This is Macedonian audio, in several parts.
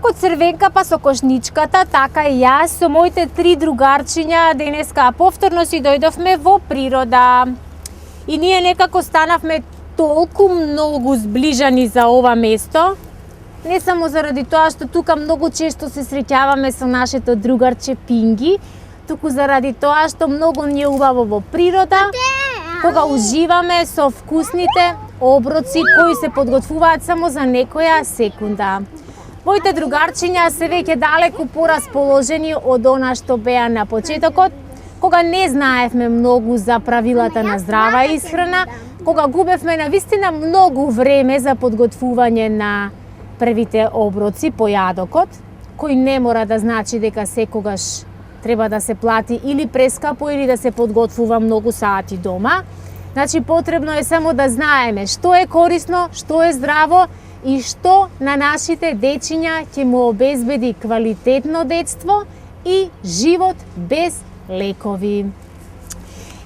Како Црвенка па со Кошничката, така и јас со моите 3 другарчиња денеска повторно си дојдовме во природа. И ние некако станавме толку многу зближани за ова место. Не само заради тоа што тука многу често се среќаваме со нашето другарче Пинги, туку заради тоа што многу ни е убаво во природа, кога уживаме со вкусните оброци кои се подготвуваат само за некоја секунда. Моите другарчиња се веќе далеку порасположени од она што беа на почетокот, кога не знаевме многу за правилата на здрава исхрана, кога губевме навистина многу време за подготвување на првите оброци по јадокот, кој не мора да значи дека секогаш треба да се плати или прескапо или да се подготвува многу сати дома. Значи потребно е само да знаеме што е корисно, што е здраво и што на нашите дечиња ќе му обезбеди квалитетно детство и живот без лекови.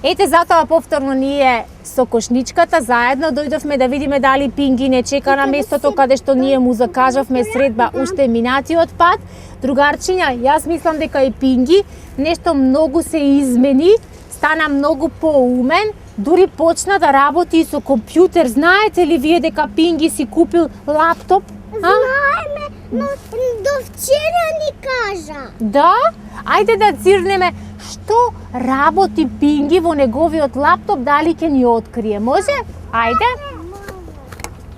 Ете затоа повторно ние со Кошничката заедно дојдовме да видиме дали Пинги не чека на местото каде што ние му закажавме средба уште минатиот пат. Другарчиња, јас мислам дека и Пинги нешто многу се измени, стана многу поумен, дури почна да работи со компјутер. Знаете ли вие дека Пинги си купил лаптоп? Знаеме, но до вчера ни кажа. Да? Ајде да цирнеме што работи Пинги во неговиот лаптоп, дали ќе ни открие. Може? Ајде.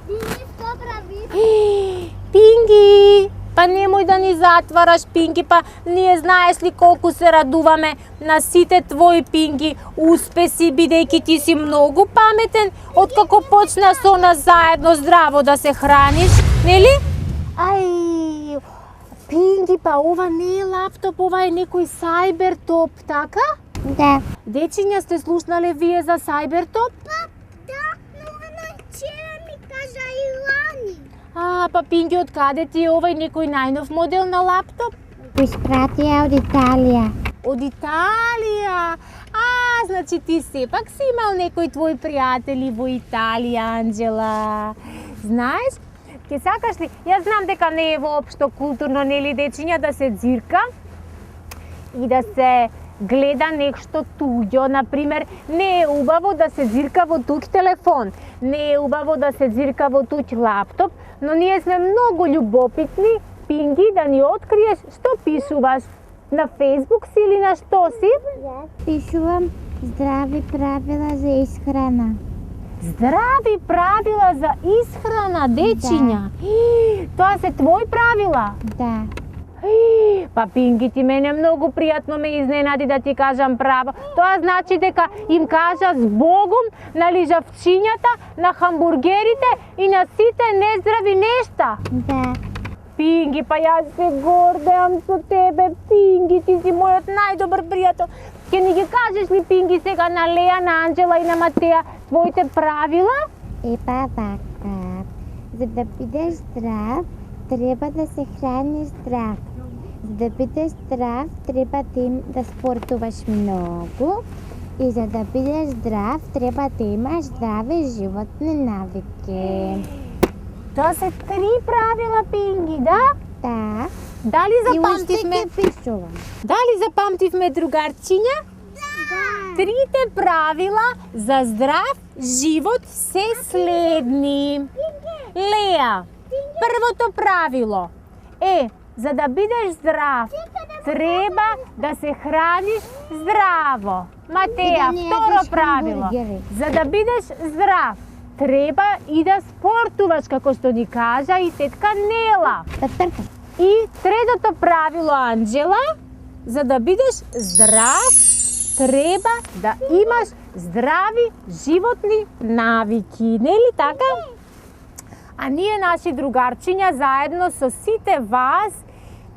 Пинги, што прави? Пинги! Па немој да ни затвараш, Пинги, па ние знаеш ли колку се радуваме на сите твои, Пинги, успеси, бидејќи ти си многу паметен, откако почна со нас заедно здраво да се храниш, нели? Ај, Пинги, па ова не е лаптоп, ова е некој сајбертоп, така? Да. Дечиња, сте слушнале вие за сајбертоп? Па, да, но она вчера ми кажа и Лани. Па Пинги, од каде ти е овај некој најнов модел на лаптоп? Го испратија од Италија. Од Италија? Значи ти сепак си имал некои твои пријатели во Италија, Анџела. Знаеш, ке сакаш ли? Јас знам дека не е воопшто културно, нели, дечиња, да се ѕирка и да се гледа нешто туѓо. Например, не е убаво да се зирка во туѓ телефон, не е убаво да се зирка во туѓ лаптоп, но ние сме многу љубопитни, Пинги, да ни откриеш што пишуваш. На Фејсбук си или на што си? Пишувам здрави правила за исхрана. Здрави правила за исхрана, дечиња? Тоа се твои правила? Да. Па Пинги, ти мене многу пријатно ме изненади, да ти кажам право. Тоа значи дека им кажа с Богом на лижавчињата, на хамбургерите и на сите нездрави нешта. Да. Пинги, па јас се гордеам со тебе, Пинги, ти си мојот најдобар пријател. Ке ни ги кажеш ли, Пинги, сега на Леа, на Анџела и на Матеја твоите правила? Епа вака. За да бидеш здрав, треба да се храниш здрав. За да бидеш здрав, треба да спортуваш многу. И за да бидеш здрав, треба да имаш здрави животни навики. Тоа се 3 правила, Пинги, да? Да. Дали запамтивме? И уште ќе пишувам. Дали запамтивме, другарчиња? Да. 3 правила за здрав живот се следни. Леа, првото правило е За да бидеш здрав, треба да се храниш здраво. Матеја, второ правило. За да бидеш здрав, треба и да спортуваш, како што ни кажа и тетка Нела. И третото правило, Анџела, за да бидеш здрав, треба да имаш здрави животни навики. Нели така? А ние, наши другарчиња, заедно со сите вас,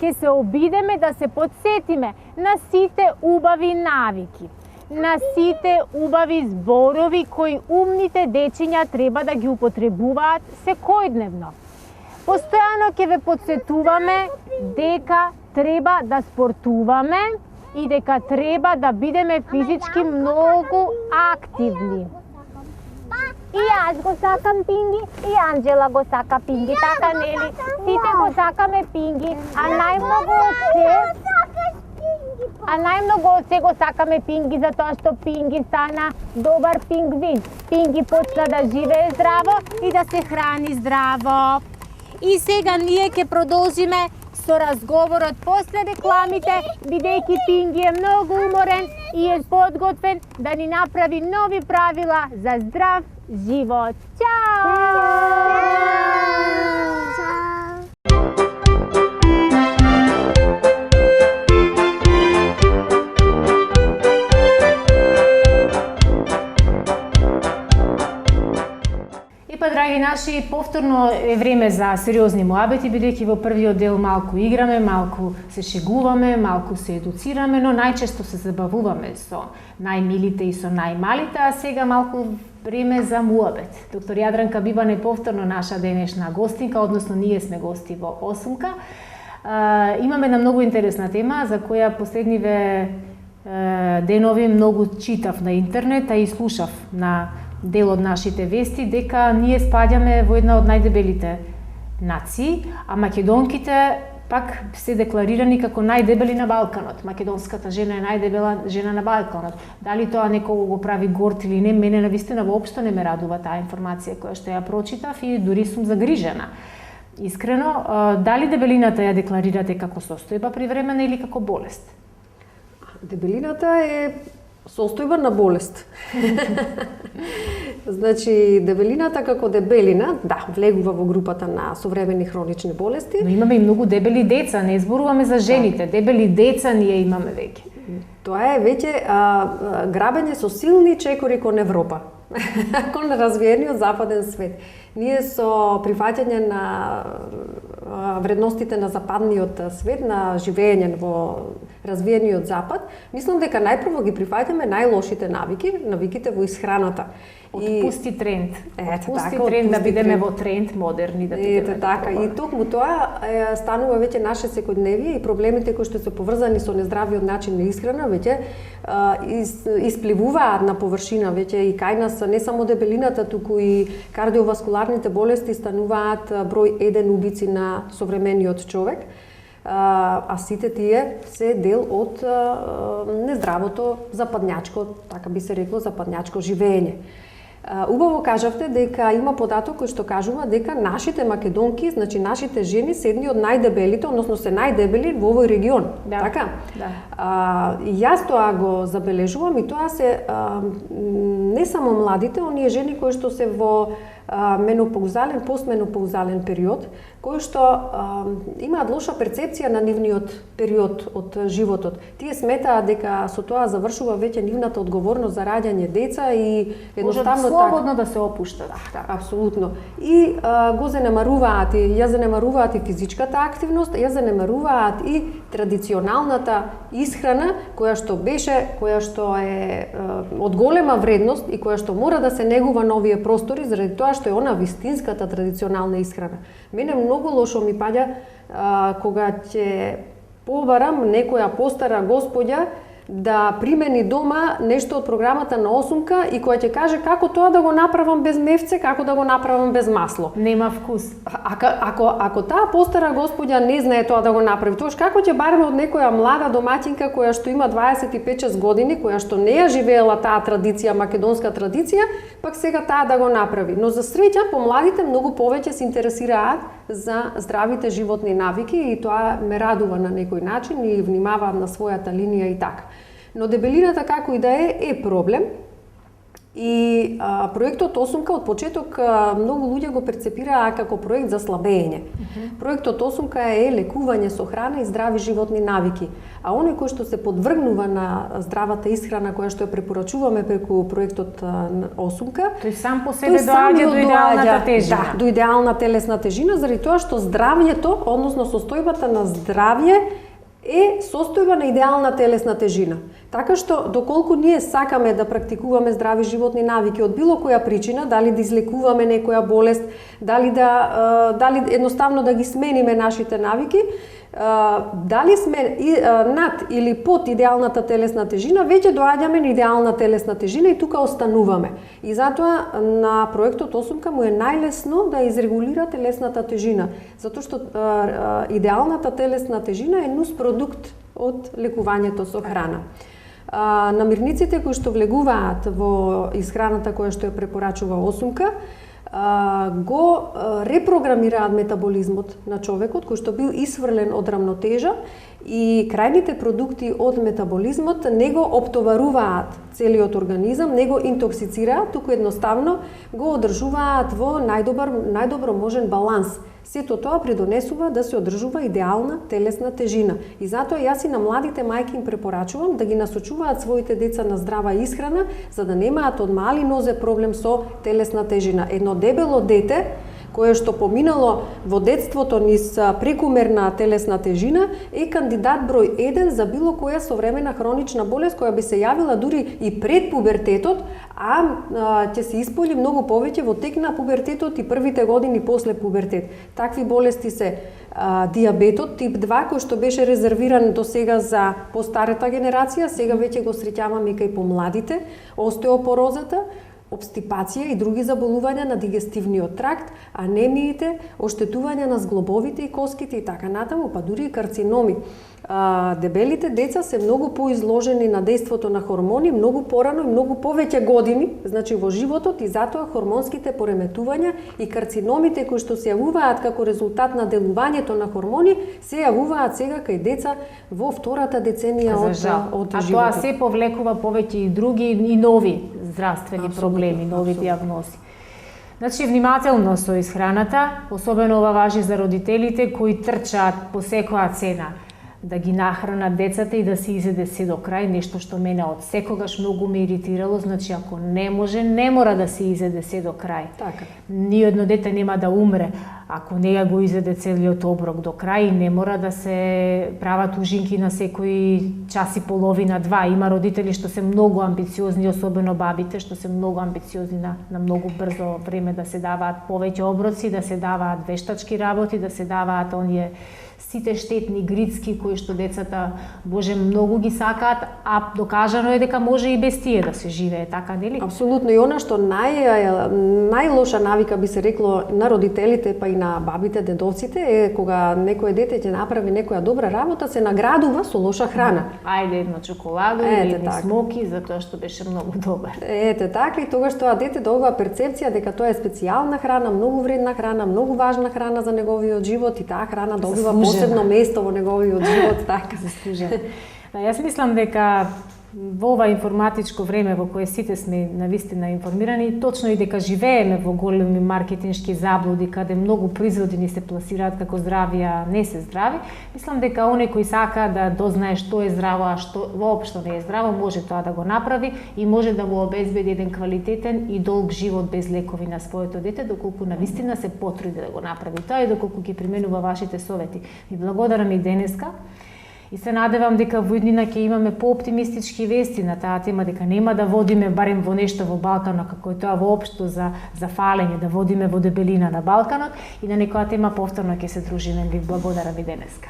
ќе се обидеме да се подсетиме на сите убави навики, на сите убави зборови кои умните дечиња треба да ги употребуваат секојдневно. Постојано ќе ве подсетуваме дека треба да спортуваме и дека треба да бидеме физички многу активни. И јас го сакам пинги, и Анџела го сака пинги, така нели? Сите го сакаме пинги, а најмногу од се го сакаме пинги затоа што пинги стана добар пингвин. Пинги почна да живее здраво и да се храни здраво. И сега ние ќе продолжиме со разговорот после рекламите, бидејќи Пинги е многу уморен и е подготвен да ни направи нови правила за здрав живот. Чао! Драги наши, повторно е време за сериозни муабети, бидејќи во првиот дел малку играме, малку се шегуваме, малку се едуцираме, но најчесто се забавуваме со најмилите и со најмалите, а сега малку време за муабет. Доктор Јадранка Бибан е повторно наша денешна гостинка, односно ние сме гости во Осумка. Имаме една многу интересна тема за која последниве денови многу читав на интернет, а и слушав на дел од нашите вести, дека ние спаѓаме во една од најдебелите нации, а македонките пак се декларирани како најдебели на Балканот. Македонската жена е најдебела жена на Балканот. Дали тоа некого го прави горд или не, мене навистина воопшто не ме радува таа информација која што ја прочитав и дури сум загрижена. Искрено, дали дебелината ја декларирате како состојба привремена или како болест? Дебелината е состојба на болест. Значи, дебелината како дебелина, да, влегува во групата на современи хронични болести. Но имаме и многу дебели деца, не зборуваме за жените, дебели деца ние имаме веќе. Тоа е веќе грабење со силни чекори кон Европа, кон развиениот западен свет. Ние со прифаќање на вредностите на западниот свет, на живење во развиениот запад, мислам дека најпрво ги прифаќаме најлошите навиките во исхраната. Отпусти тренд. Отпусти тренд да бидеме во тренд модерни да бидеме. Така, и токму тоа станува веќе наше секојдневие и проблемите кои што се поврзани со нездравиот начин на исхрана веќе испливуваат на површина веќе и кај нас не само дебелината, туку и кардиоваскуларните болести стануваат број 1 убици на современиот човек. А сите тие се дел од нездравото западњачко, така би се рекло, западњачко живење. Убаво кажавте дека има податок кој што кажува дека нашите македонки, значи нашите жени се едни од најдебелите, односно се најдебели во овој регион. Да. Така? Да. Јас тоа го забележувам и тоа се не само младите, оние жени кои што се во менопаузален, постменопаузален период, кои што имаат лоша перцепција на нивниот период од животот. Тие сметаат дека со тоа завршува веќе нивната одговорност за раѓање деца и едноставно слободно да се опуштат. Да, апсолутно. И го занемаруваат и ја занемаруваат и физичката активност, ја занемаруваат и традиционалната исхрана која што беше, која што е од голема вредност и која што мора да се негува на овие простори заради тоа што е она вистинската традиционална исхрана. Мене многу лошо ми паѓа кога ќе побарам некоја постара господја да примени дома нешто од програмата на Осумка и која ќе каже како тоа да го направам без мевце, како да го направам без масло. Нема вкус. Ако таа постара господја не знае тоа да го направи, тоа како ќе бараме од некоја млада домаќинка која што има 25-6 години, која што не ја живеела таа традиција, македонска традиција, пак сега таа да го направи. Но за среќа помладите многу повеќе се интересираат за здравите животни навики и тоа ме радува на некој начин и внимавам на својата линија и така. Но дебелината како и да е проблем. И проектот Осумка од почеток многу луѓе го перцепираа како проект за слабење. Проектот Осумка е лекување со храна и здрави животни навики. А оној кој што се подвргнува на здравата исхрана која што ја препорачуваме преку проектот Осумка, тој сам по себе доаѓа до идеалната тежина. Да, до идеална телесна тежина, заради тоа што здравјето, односно состојбата на здравје е состојба на идеална телесна тежина. Така што, доколку ние сакаме да практикуваме здрави животни навики од било која причина, дали да излекуваме некоја болест, дали едноставно да ги смениме нашите навики, дали сме над или под идеалната телесна тежина, веќе доаѓаме на идеална телесна тежина и тука остануваме. И затоа на проектот Осумка му е најлесно да изрегулира телесната тежина, затоа што идеалната телесна тежина е нус продукт од лекувањето со храна. Намирниците кои што влегуваат во исхраната која што ја препорачува Осумка, го репрограмираат метаболизмот на човекот кој што бил исфрлен од рамнотежа и крајните продукти од метаболизмот не го оптоваруваат целиот организам, не го интоксицираат, туку едноставно го одржуваат во најдобро можен баланс. Сето тоа придонесува да се одржува идеална телесна тежина. И затоа јас и на младите мајки им препорачувам да ги насочуваат своите деца на здрава исхрана, за да немаат од мали нозе проблем со телесна тежина. Едно дебело дете кое што поминало во детството низ прекумерна телесна тежина е кандидат број 1 за било која современа хронична болест која би се јавила дури и пред пубертетот, ќе се исполни многу повеќе во тек на пубертетот и првите години после пубертет. Такви болести се диабетот тип 2 кој што беше резервиран до сега за постарата генерација, сега веќе го среќаваме кај помладите, остеопорозата, обстипација и други заболувања на дигестивниот тракт, анемиите, оштетување на зглобовите и коските и така натаму, па дури и карциноми. Дебелите деца се многу поизложени на дејството на хормони многу порано и многу повеќе години, значи во животот, и затоа хормонските пореметувања и карциномите кои што се јавуваат како резултат на делувањето на хормони се јавуваат сега кај деца во втората деценија од животот. А тоа се повлекува повеќе и други и нови здравствени проблеми, нови диагнози. Значи, внимателно со исхраната, особено ова важи за родителите кои трчаат по секоја цена да ги нахранат децата и да се изеде се до крај, нешто што мене од секогаш многу ме иритирало, значи ако не може, не мора да се изеде се до крај. Така. Ниедно дете нема да умре ако не ја го изеде целиот оброк до крај, и не мора да се прават ужинки на секој час и половина, два. Има родители што се многу амбициозни, особено бабите, што се многу амбициозни на многу брзо време да се даваат повеќе оброци, да се даваат вештачки работи, да се даваат оние сите штетни грицки кои што децата, боже, многу ги сакаат, а докажано е дека може и без тие да се живее, така нели? Апсолутно, и она што најлоша навика би се рекло на родителите па и на бабите, дедовците е кога некое дете ќе направи некоја добра работа, се наградува со лоша храна. Ајде едно чоколадо или едни смоки затоа што беше многу добар. Ете така, и тогаш тоа дете добива перцепција дека тоа е специјална храна, многу вредна храна, многу важна храна за неговиот живот, и таа храна добива посебно место во неговиот живот, така заслужена. Да, јас мислам дека во ова информатичко време во кое сите сме навистина информирани, точно и дека живееме во големи маркетиншки заблуди каде многу производи ни се пласираат како здрави, а не се здрави, мислам дека оној кој сака да дознае што е здраво, а што воопшто не е здраво, може тоа да го направи и може да му обезбеди еден квалитетен и долг живот без лекови на своето дете, доколку навистина се потруди да го направи тоа и доколку ги применува вашите совети. Ви благодарам и денеска. И се надевам дека во иднина ќе имаме пооптимистички вести на таа тема, дека нема да водиме барем во нешто во Балканот, како е тоа воопшто за фалење, да водиме во дебелина на Балканот, и на некоја тема повторно ќе се дружиме. Ви благодарам и денеска.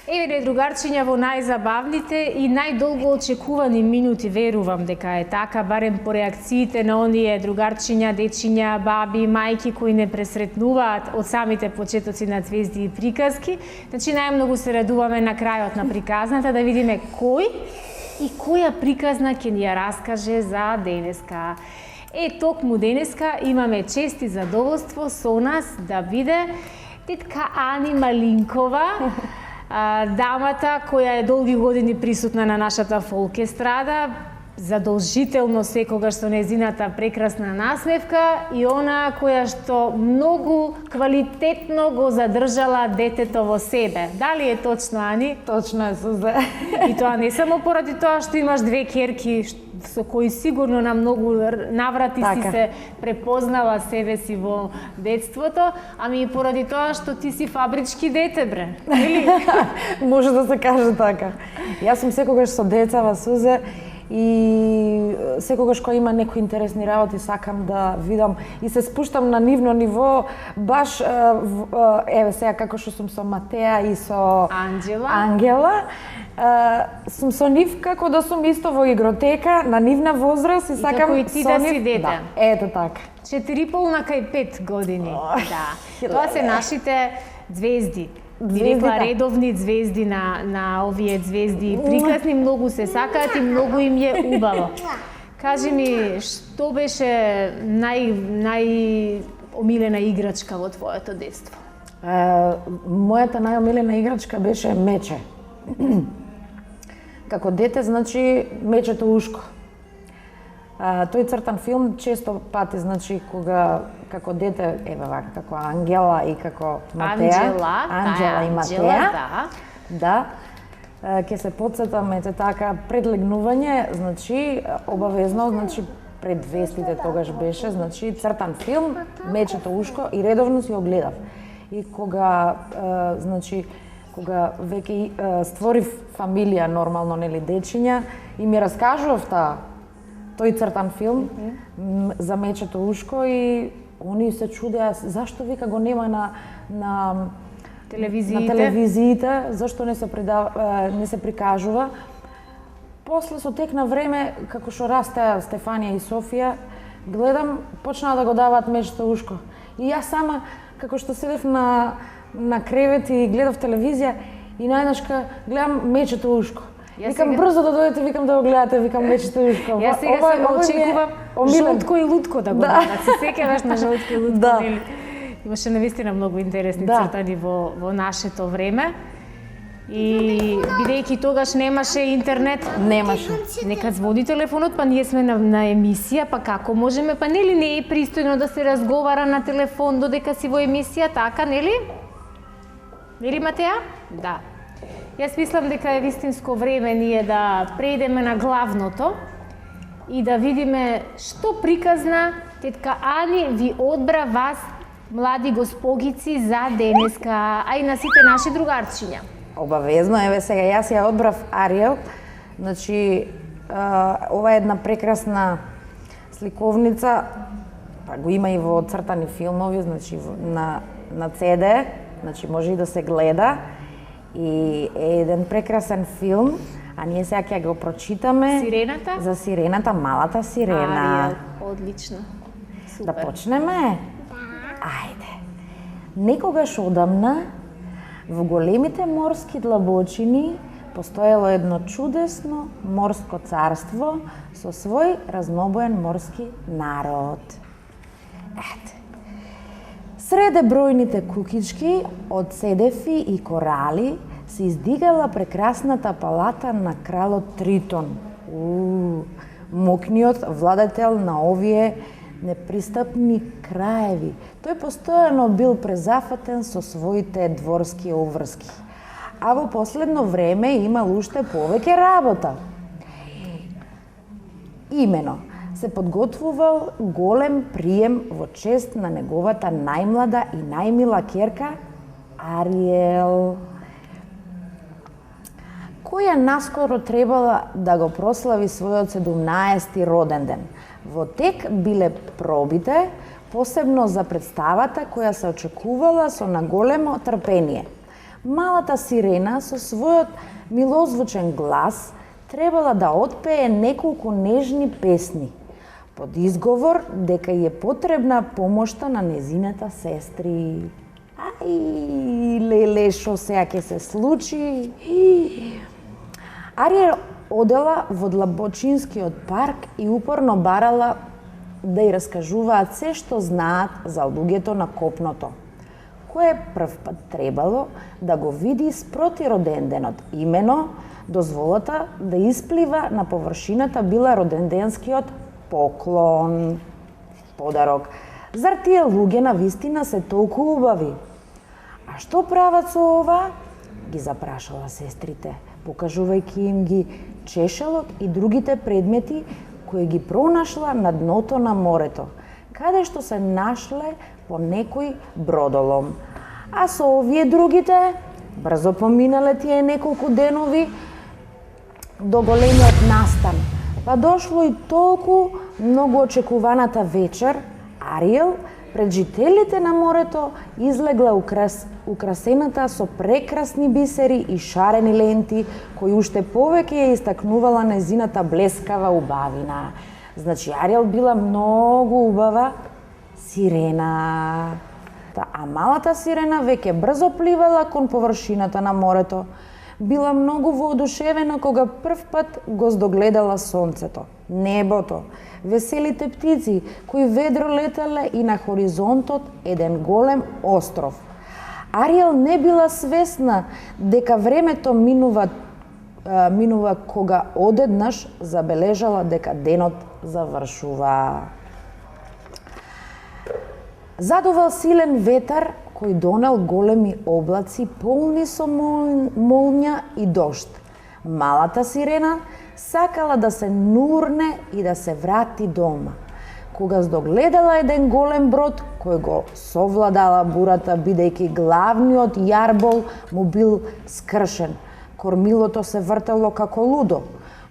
Еве, другари, другарчиња во најзабавните и најдолго очекувани минути, верувам дека е така, барем по реакциите на оние другарчиња, дечиња, баби, мајки кои не пресретнуваат од самите почетоци на Звезди и приказки. Значи, најмногу се радуваме на крајот на приказната да видиме кој и која приказна ќе ни ја раскаже за денеска. Токму денеска имаме чест и задоволство со нас да биде тетка Ани Малинкова, дамата која е долги години присутна на нашата фолк естрада, задолжително секогаш со незината прекрасна насмевка и она која што многу квалитетно го задржала детето во себе. Дали е точно, Ани? Точно е, Сузе. И тоа не само поради тоа што имаш две керки со кои сигурно на многу наврати си се препознала себе си во детството, ами и поради тоа што ти си фабрички дете, бре. Или? Може да се каже така. Јас сум секогаш со децава, Сузе, и секогаш кога има некои интересни работи сакам да видам и се спуштам на нивно ниво, баш еве сега како што сум со Матеа и со Ангела, сум со нив како да сум исто во игротека на нивна возраст и сакам како и ти да си дете. Да, ето така. 4,5 на кај 5 години. Да. Тоа се нашите звезди. Би рекла редовни звезди на овие звезди приказни, многу се сакаат и многу им е убаво. Кажи ми, што беше најомилена играчка во твоето детство? Мојата најомилена играчка беше мече. Како дете, значи, мечето ушко. Тој цртан филм често пати, значи, кога како дете, еве вака, како Ангела и како Матеа, Анджела и Матеа, да, ќе се потсетам, ете така, пред легнување, значи, обавезно, значи, пред вестите тогаш беше, значи, цртан филм, мечето ушко и редовно си го гледав. И кога, значи, кога веќе створив фамилија, нормално, нели, дечиња, и ми раскажував тој цртан филм за мечето ушко и они се чудеа зашто вика го нема на телевизиите, зашто не се прикажува. После со тек на време, како што растеа Стефанија и Софија, гледам, почнаа да го даваат мечето ушко. И јас сама, како што седев на кревет и гледав телевизија, и најнашка гледам мечето ушко. Викам брзо да дојдете, викам да го гледате, викам мечето ушко. Јас сега само очекувам Жолтко и Лутко да го дадат. Се сеќаваш на Жолтко и Лутко, нели? Имаше навистина многу интересни цртани во нашето време. И бидејќи тогаш немаше интернет, нека звони телефонот, па ние сме на емисија, па како можеме, па нели не е пристојно да се разговара на телефон додека си во емисија, така, нели? Нели, Матеа? Да. Јас мислам дека е вистинско време ние да преидеме на главното и да видиме што приказна тетка Ани ви одбра вас, млади госпогици, за денеска, а и на сите наши другарчиња. Обавезно, еве сега јас ја одбрав Ариел. Значи, ова е една прекрасна сликовница, па го има и во цртани филмови, значи на CD, значи може и да се гледа. И е еден прекрасен филм, а ние сега ќе го прочитаме. Сирената? За сирената, малата сирена. Ариел, одлично. Супер. Да почнеме? Да. Ајде. Некогаш одамна, во големите морски длабочини, постоело едно чудесно морско царство со свој разнобоен морски народ. Ете. Среде бројните кукички од седефи и корали се издигала прекрасната палата на кралот Тритон. Мокниот владетел на овие непристапни краеви. Тој постојано бил презафатен со своите дворски обврски. А во последно време имал уште повеќе работа. Имено, се подготвувал голем прием во чест на неговата најмлада и најмила керка Ариел, која наскоро требала да го прослави својот 17-ти роден ден. Во тек биле пробите, посебно за представата која се очекувала со наголемо трпение. Малата сирена со својот милозвучен глас требала да отпее неколку нежни песни, под изговор дека е потребна помошта на незината сестри. Ај, леле, шо сега ќе се случи? Ариел одела во длабочинскиот парк и упорно барала да ја раскажуваат се што знаат за луѓето на копното, кое прв пат требало да го види спроти роденденот. Имено, дозволата да исплива на површината била роденденскиот поклон, подарок. Зар тие луѓе на вистина се толку убави? А што прават со ова? Ги запрашала сестрите, покажувајќи им ги чешелот и другите предмети кои ги пронашла на дното на морето, каде што се нашле по некој бродолом. А со овие другите, брзо поминале тие неколку денови до големиот настан, па дошло и толку многу очекуваната вечер. Ариел пред жителите на морето излегла украсената со прекрасни бисери и шарени ленти, кои уште повеќе ја истакнувала незината блескава убавина. Значи, Ариел била многу убава сирена. А малата сирена веќе брзо пливала кон површината на морето. Била многу воодушевена кога прв пат го здогледала сонцето, небото, веселите птици кои ведро летале и на хоризонтот еден голем остров. Ариел не била свесна дека времето минува кога одеднаш забележала дека денот завршува. Задувал силен ветар кој донел големи облаци полни со молња и дожд. Малата сирена сакала да се нурне и да се врати дома. Кога здогледала еден голем брод кој го совладала бурата, бидејќи главниот јарбол му бил скршен, кормилото се вртело како лудо,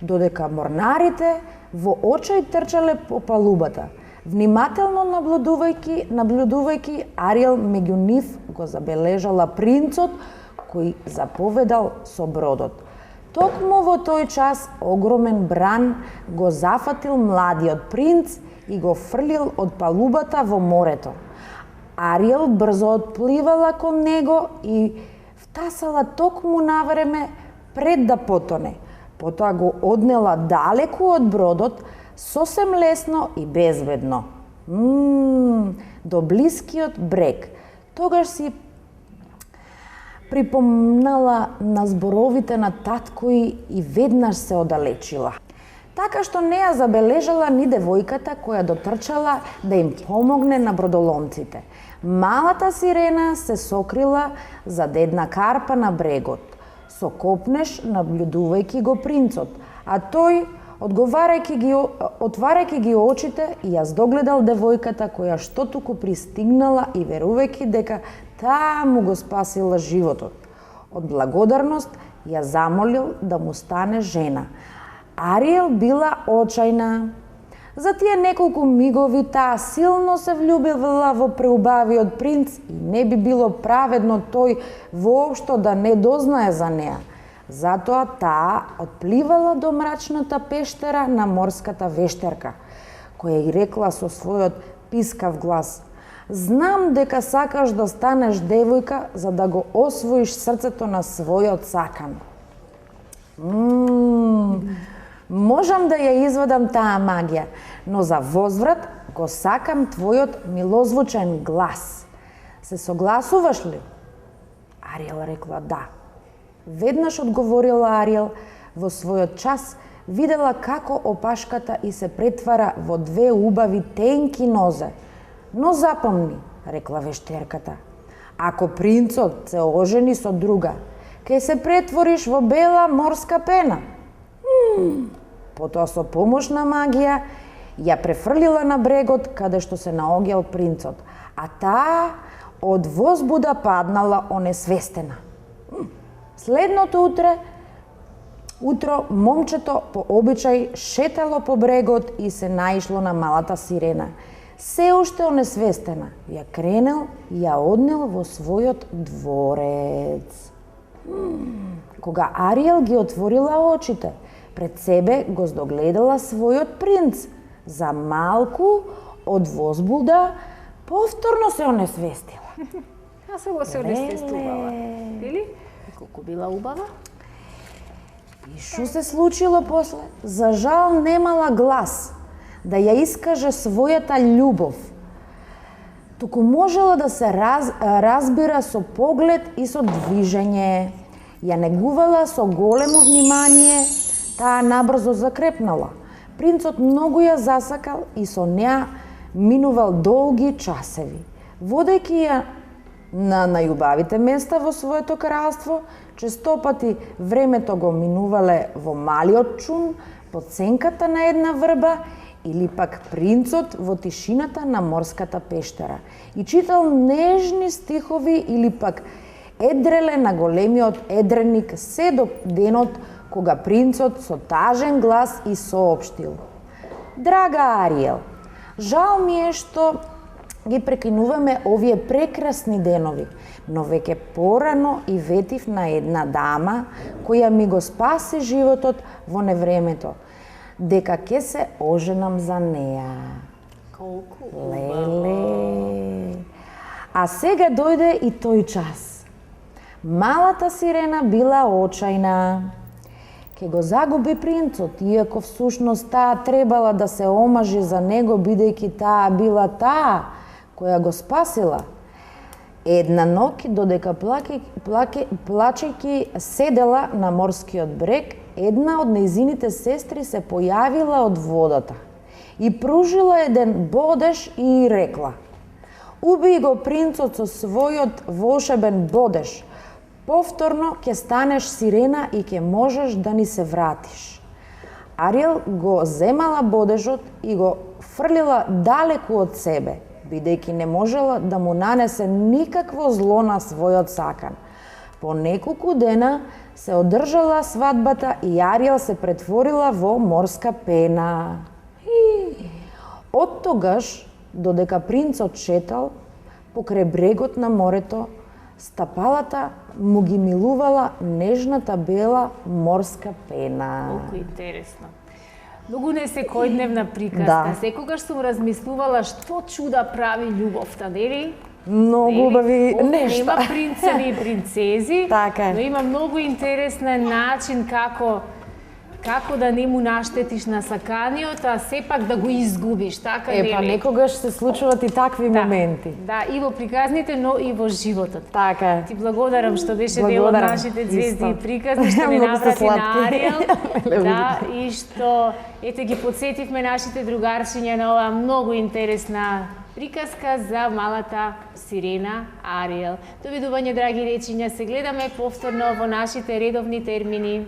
додека морнарите во очај трчале по палубата. Внимателно наблюдувајќи, Ариел меѓу нив го забележала принцот кој заповедал со бродот. Токму во тој час огромен бран го зафатил младиот принц и го фрлил од палубата во морето. Ариел брзо отпливала кон него и втасала токму навреме пред да потоне. Потоа го однела далеку од бродот, сосем лесно и безбедно. До блискиот брег. Тогаш си припомнала на зборовите на татко и веднаш се оддалечила. Така што не ја забележала ни девојката која дотрчала да им помогне на бродоломците. Малата сирена се сокрила зад една карпа на брегот, со копнеш наблюдувајќи го принцот, а тој отварајќи ги очите, ја здогледал девојката која што туку пристигнала и верувајќи дека таа му го спасила животот. Од благодарност ја замолил да му стане жена. Ариел била очајна. За тие неколку мигови таа силно се влюбила во преубавиот принц и не би било праведно тој воопшто да не дознае за неа. Затоа таа отпливала до мрачната пештера на морската вештерка, која и рекла со својот пискав глас: "Знам дека сакаш да станеш девојка за да го освоиш срцето на својот сакан. Можам да ја извадам таа магија, но за возврат го сакам твојот милозвучен глас. Се согласуваш ли?" Ариел рекла да. Веднаш одговорила Ариел, во својот час видела како опашката и се претвара во две убави тенки нозе. "Но запомни," рекла вештерката, "ако принцот се ожени со друга, ќе се претвориш во бела морска пена." Потоа со помош на магија ја префрлила на брегот каде што се наоѓал принцот, а таа од возбуда паднала онесвестена. Следното утро момчето по обичај шетало по брегот и се наишло на малата сирена. Се уште онесвестена, ја кренел и ја однел во својот дворец. Кога Ариел ги отворила очите, пред себе го здогледала својот принц. За малку од возбуда повторно се онесвестила. Аз се го се онесвестувала. Или? Колку била убава? И што се случило после? За жал немала глас да ја искаже својата љубов. Туку можела да се разбира со поглед и со движење. Ја негувала со големо внимание, таа набрзо закрепнала. Принцот многу ја засакал и со неа минувал долги часеви. Водејќи ја на најубавите места во своето кралство, честопати времето го минувале во малиот чун, под сенката на една врба, или пак принцот во тишината на морската пештера и читал нежни стихови или пак едреле на големиот едреник се до денот кога принцот со тажен глас и соопштил: Драга Ариел, жал ми е што ги прекинуваме овие прекрасни денови, но веќе порано и ветив на една дама која ми го спаси животот во невремето, дека ќе се оженам за неа. Колку Леле. А сега дојде и тој час. Малата сирена била очајна. Ке го загуби принцот, иако всушност таа требала да се омажи за него, бидејќи таа била таа која го спасила. Една ноќ, додека плачејќи седела на морскиот брег, една од нејзините сестри се појавила од водата и пружила еден бодеж и рекла: Убий го принцот со својот волшебен бодеж. Повторно ќе станеш сирена и ќе можеш да ни се вратиш. Ариел го земала бодежот и го фрлила далеку од себе, бидејќи не можела да му нанесе никакво зло на својот сакан. По неколку дена се одржала свадбата и Ариел се претворила во морска пена. Од тогаш, додека принцот шетал покрај брегот на морето, стапалата му ги милувала нежната бела морска пена. Колку интересно. Многу не секојдневна приказка. Да. Секогаш сум размислувала што чуда прави љубовта, нели? Многу убави Овде нешта. нема принцеви и принцези, Така е. но има многу интересен начин како да не му наштетиш на саканиот, а сепак да го изгубиш, така нели? Па некогаш се случуваат и такви моменти. Да, и во приказните, но и во животот. Така е. Ти благодарам што беше дел од Благодарам. нашите звезди Исто. и приказни, што не Многу сте наврати на сладки. Ариел. Да, и што ете ги подсетивме нашите другарчиња на оваа многу интересна приказка за малата сирена Ариел. Довидување, драги речиња, се гледаме повторно во нашите редовни термини.